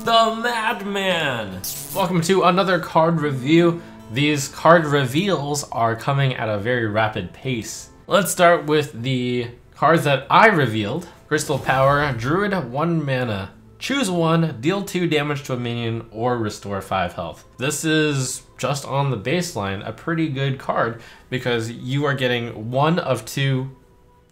the Madman! Welcome to another card review. These card reveals are coming at a very rapid pace. Let's start with the cards that I revealed. Crystal Power, Druid, 1 mana. Choose one, deal 2 damage to a minion, or restore 5 health. This is, just on the baseline, a pretty good card because you are getting one of 2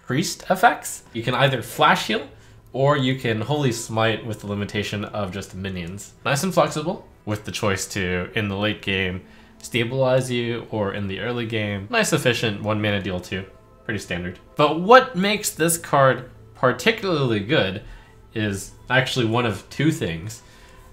priest effects. You can either flash heal, or you can Holy Smite with the limitation of just minions. Nice and flexible, with the choice to, in the late game, stabilize you, or in the early game, nice efficient 1 mana deal 2. Pretty standard. But what makes this card particularly good is actually one of 2 things.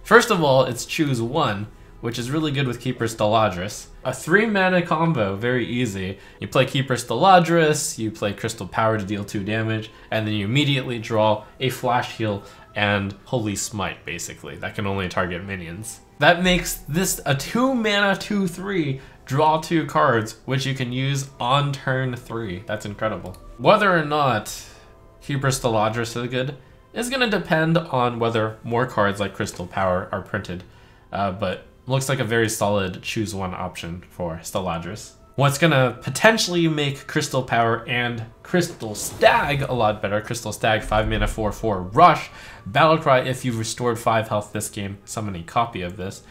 First of all, it's choose one, which is really good with Keeper Steladris. A 3 mana combo, very easy. You play Keeper Steladris, you play Crystal Power to deal 2 damage, and then you immediately draw a Flash Heal and Holy Smite, basically. That can only target minions. That makes this a 2 mana 2/3, draw 2 cards, which you can use on turn 3. That's incredible. Whether or not Keeper Steladris is good is going to depend on whether more cards like Crystal Power are printed, but looks like a very solid choose one option for Steladris. What's going to potentially make Crystal Power and Crystal Stag a lot better, Crystal Stag 5 mana 4/4 rush, Battlecry if you've restored 5 health this game, summon a copy of this.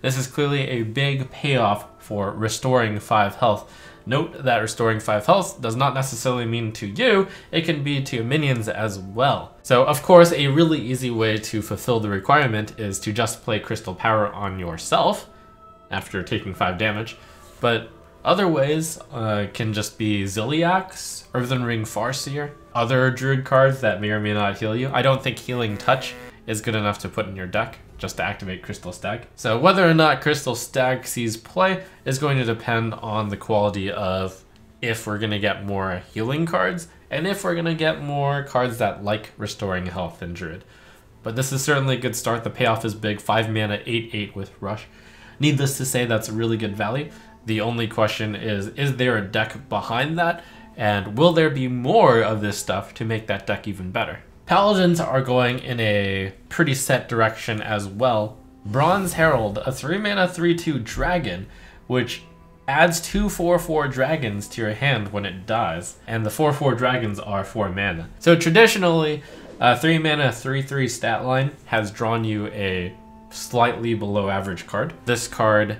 This is clearly a big payoff for restoring 5 health. Note that restoring 5 health does not necessarily mean to you, it can be to minions as well. So of course a really easy way to fulfill the requirement is to just play Crystal Power on yourself after taking 5 damage, but other ways can just be Ziliax, Earthen Ring Farseer, other Druid cards that may or may not heal you. I don't think Healing Touch is good enough to put in your deck just to activate Crystal Stag. So whether or not Crystal Stag sees play is going to depend on the quality of if we're going to get more healing cards and if we're going to get more cards that like restoring health in Druid. But this is certainly a good start. The payoff is big, 5 mana 8/8 with Rush. Needless to say, that's a really good value. The only question is there a deck behind that? And will there be more of this stuff to make that deck even better? Paladins are going in a pretty set direction as well. Bronze Herald, a 3 mana 3/2 dragon, which adds 2 4/4 dragons to your hand when it dies. And the 4/4 dragons are 4 mana. So traditionally, a 3 mana 3/3 stat line has drawn you a slightly below average card. This card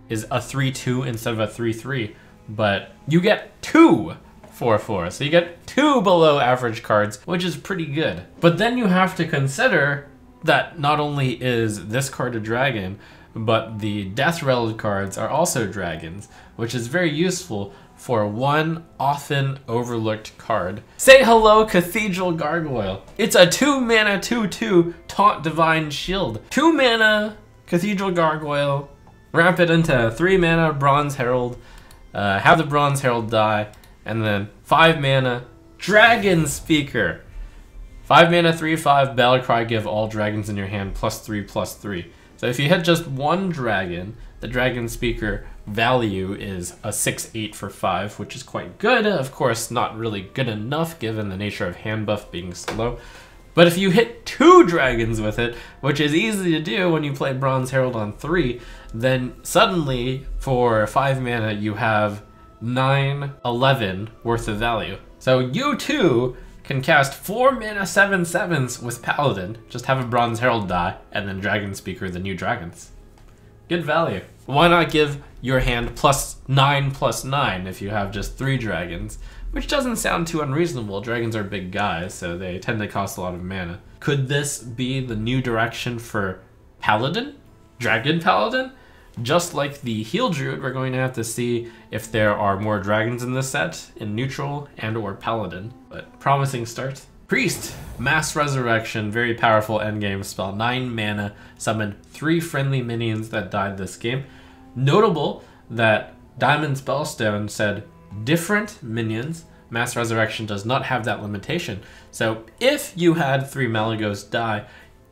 is a 3/2 instead of a 3/3, but you get 2 4/4, so you get 2 below average cards, which is pretty good. But then you have to consider that not only is this card a dragon, but the Death Rattle cards are also dragons, which is very useful for one often overlooked card. Say hello, Cathedral Gargoyle. It's a 2 mana 2/2 Taunt Divine Shield. 2 mana Cathedral Gargoyle, ramp it into 3 mana Bronze Herald, have the Bronze Herald die, and then 5 mana Dragon Speaker. 5 mana 3/5 Battlecry, give all dragons in your hand +3/+3. So if you hit just one dragon, the Dragon Speaker value is a 6/8 for 5, which is quite good. Of course, not really good enough given the nature of hand buff being slow. But if you hit 2 dragons with it, which is easy to do when you play Bronze Herald on 3, then suddenly for 5 mana you have 9/11 worth of value. So you too can cast 4 mana 7/7s with Paladin, just have a Bronze Herald die, and then Dragon Speaker the new dragons. Good value. Why not give your hand +9/+9 if you have just 3 dragons? Which doesn't sound too unreasonable. Dragons are big guys, so they tend to cost a lot of mana. Could this be the new direction for Paladin? Dragon Paladin? Just like the Heal Druid, we're going to have to see if there are more dragons in this set, in neutral and or Paladin. But promising start. Priest, Mass Resurrection, very powerful endgame spell. 9 mana, summon 3 friendly minions that died this game. Notable that Diamond Spellstone said different minions. Mass Resurrection does not have that limitation. So if you had 3 Malygos die,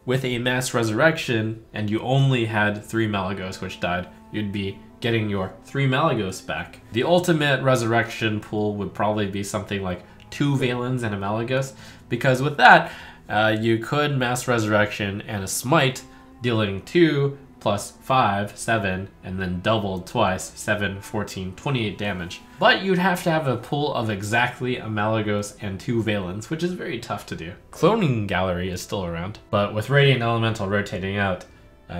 with a Mass Resurrection, and you only had 3 Malygos which died, you'd be getting your 3 Malygos back. The ultimate Resurrection pool would probably be something like 2 Valens and a Malygos, because with that, you could Mass Resurrection and a Smite dealing 2 plus 5, 7, and then doubled twice, 7, 14, 28 damage. But you'd have to have a pool of exactly a Malygos and 2 Valens, which is very tough to do. Cloning Gallery is still around, but with Radiant Elemental rotating out,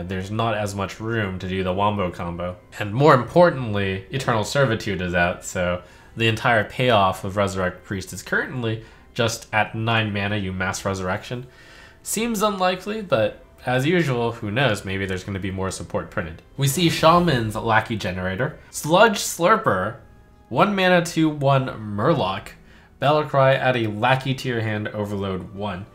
there's not as much room to do the Wombo combo. And more importantly, Eternal Servitude is out, so the entire payoff of Resurrect Priest is currently just at 9 mana you mass Resurrection. Seems unlikely, but as usual, who knows, maybe there's going to be more support printed. We see Shaman's Lackey Generator, Sludge Slurper, 1 mana 2/1 Murloc, Battlecry, add a Lackey to your hand, overload 1.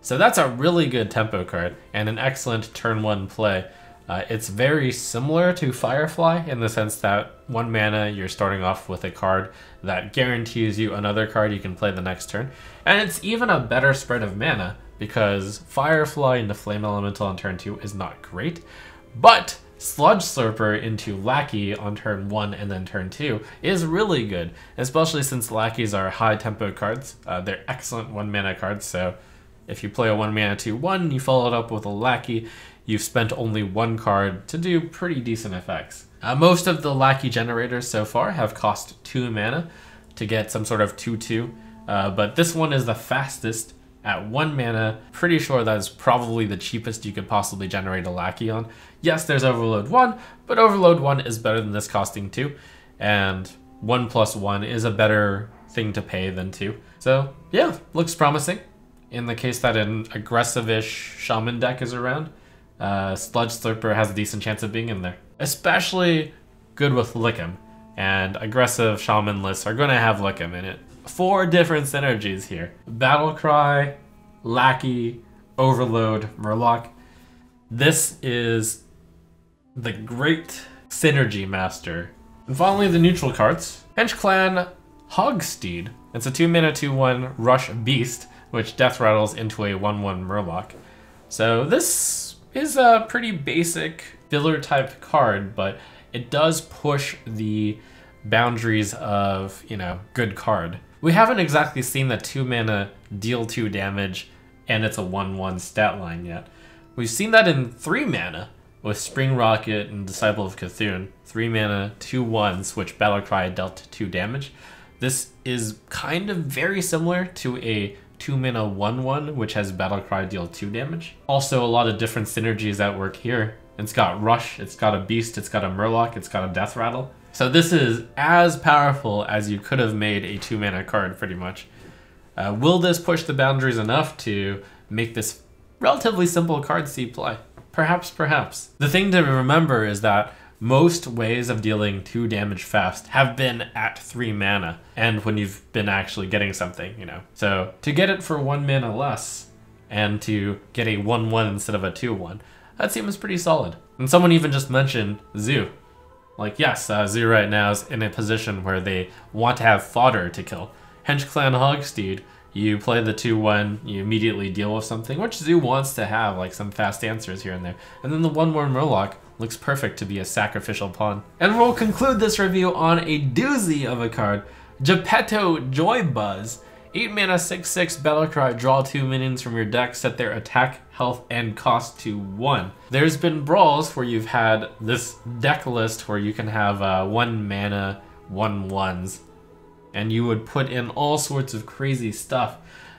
So that's a really good tempo card and an excellent turn 1 play. It's very similar to Firefly in the sense that 1 mana you're starting off with a card that guarantees you another card you can play the next turn. And it's even a better spread of mana because Firefly into Flame Elemental on turn 2 is not great, but Sludge Slurper into Lackey on turn 1 and then turn 2 is really good, especially since Lackeys are high tempo cards. They're excellent 1 mana cards, so if you play a 1 mana 2/1, you follow it up with a Lackey, you've spent only 1 card to do pretty decent effects. Most of the Lackey generators so far have cost 2 mana to get some sort of 2/2, but this one is the fastest at 1 mana. Pretty sure that is probably the cheapest you could possibly generate a Lackey on. Yes, there's Overload 1, but Overload 1 is better than this costing 2, and 1 plus 1 is a better thing to pay than 2. So yeah, looks promising. In the case that an aggressive-ish Shaman deck is around, Sludge Slurper has a decent chance of being in there. Especially good with Lickem, and aggressive Shaman lists are going to have Lickem in it. 4 different synergies here. Battlecry, Lackey, Overload, Murloc. This is the great synergy master. And finally, the neutral cards. Hench Clan Hogsteed. It's a 2 mana 2/1 Rush Beast, which death rattles into a 1/1 Murloc. So this is a pretty basic filler type card, but it does push the boundaries of, good card. We haven't exactly seen the 2 mana deal 2 damage and it's a 1/1 stat line yet. We've seen that in 3 mana with Spring Rocket and Disciple of Cthulhu. 3 mana 2/1s, which Battlecry dealt 2 damage. This is kind of very similar to a 2 mana 1/1, which has Battlecry deal 2 damage. Also, a lot of different synergies at work here. It's got Rush, it's got a Beast, it's got a Murloc, it's got a Death Rattle. So this is as powerful as you could have made a 2 mana card, pretty much. Will this push the boundaries enough to make this relatively simple card see play? Perhaps, perhaps. The thing to remember is that most ways of dealing 2 damage fast have been at 3 mana, and when you've been actually getting something, So to get it for 1 mana less, and to get a 1/1 instead of a 2/1, that seems pretty solid. And someone even just mentioned Zoo. Like, yes, Zoo right now is in a position where they want to have fodder to kill. Hench Clan Hogsteed, you play the 2/1, you immediately deal with something, which Zoo wants to have, like some fast answers here and there. And then the 1/1 Murloc looks perfect to be a sacrificial pawn. And we'll conclude this review on a doozy of a card, Jepetto Joybuzz. 8 mana 6/6 Battlecry, draw 2 minions from your deck, set their attack, health, and cost to 1. There's been brawls where you've had this deck list where you can have 1 mana 1/1s, and you would put in all sorts of crazy stuff.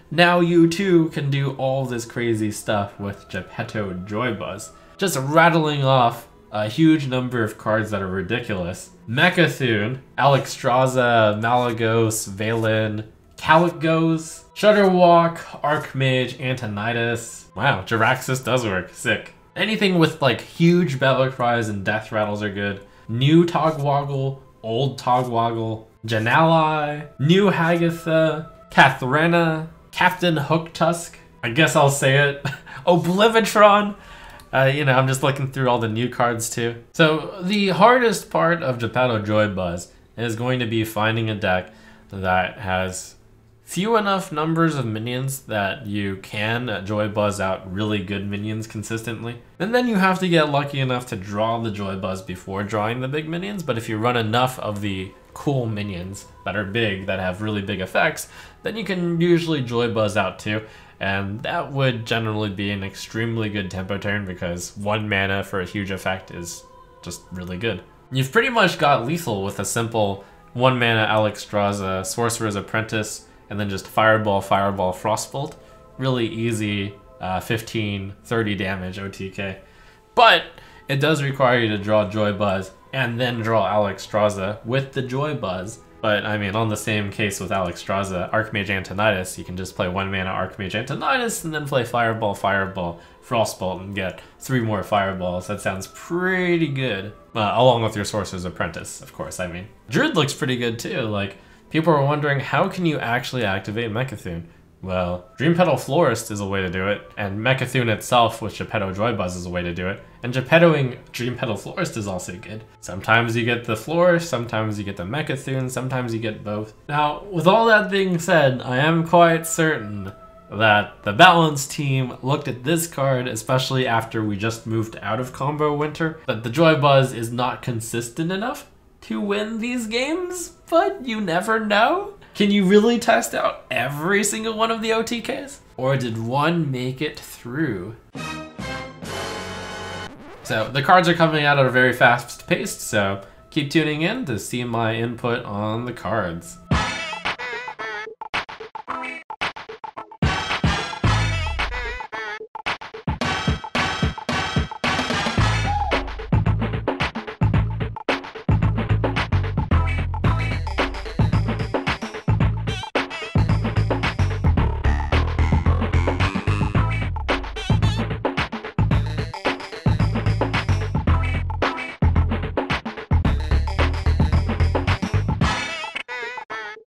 Now you too can do all this crazy stuff with Jepetto Joybuzz. Just rattling off a huge number of cards that are ridiculous. Mecha'thun, Alexstrasza, Malygos, Valen, Calicgos, Shudderwalk, Archmage, Antonidas. Wow, Jiraxxus does work. Sick. Anything with like huge Battlecries and death rattles are good. New Togwaggle, old Togwaggle, Janali, new Hagatha, Kathrena, Captain Hooktusk. I guess I'll say it. Oblivitron. I'm just looking through all the new cards too. So the hardest part of Jepetto Joybuzz is going to be finding a deck that has few enough numbers of minions that you can Joybuzz out really good minions consistently. And then you have to get lucky enough to draw the Joybuzz before drawing the big minions, but if you run enough of the cool minions that are big, that have really big effects, then you can usually Joybuzz out too. and that would generally be an extremely good tempo turn because 1 mana for a huge effect is just really good. You've pretty much got lethal with a simple 1 mana Alexstrasza, Sorcerer's Apprentice, and then just Fireball, Fireball, Frostbolt. Really easy 15, 30 damage OTK. But it does require you to draw Joybuzz and then draw Alexstrasza with the Joybuzz. But I mean, on the same case with Alexstrasza, Archmage Antonidas, you can just play 1 mana Archmage Antonidas and then play Fireball, Fireball, Frostbolt and get 3 more Fireballs. That sounds pretty good. Along with your Sorcerer's Apprentice, of course, I mean. Druid looks pretty good too. Like, people are wondering, how can you actually activate Mecha'thun? Well, Dream Petal Florist is a way to do it, and Mecha'thun itself with Jepetto Joybuzz is a way to do it, and Jepettoing Dream Petal Florist is also good. Sometimes you get the Florist, sometimes you get the Mecha'thun, sometimes you get both. Now, with all that being said, I am quite certain that the Balance team looked at this card, especially after we just moved out of Combo Winter, that the Joybuzz is not consistent enough to win these games, but you never know. Can you really test out every single one of the OTKs? Or did one make it through? So the cards are coming out at a very fast pace, so keep tuning in to see my input on the cards.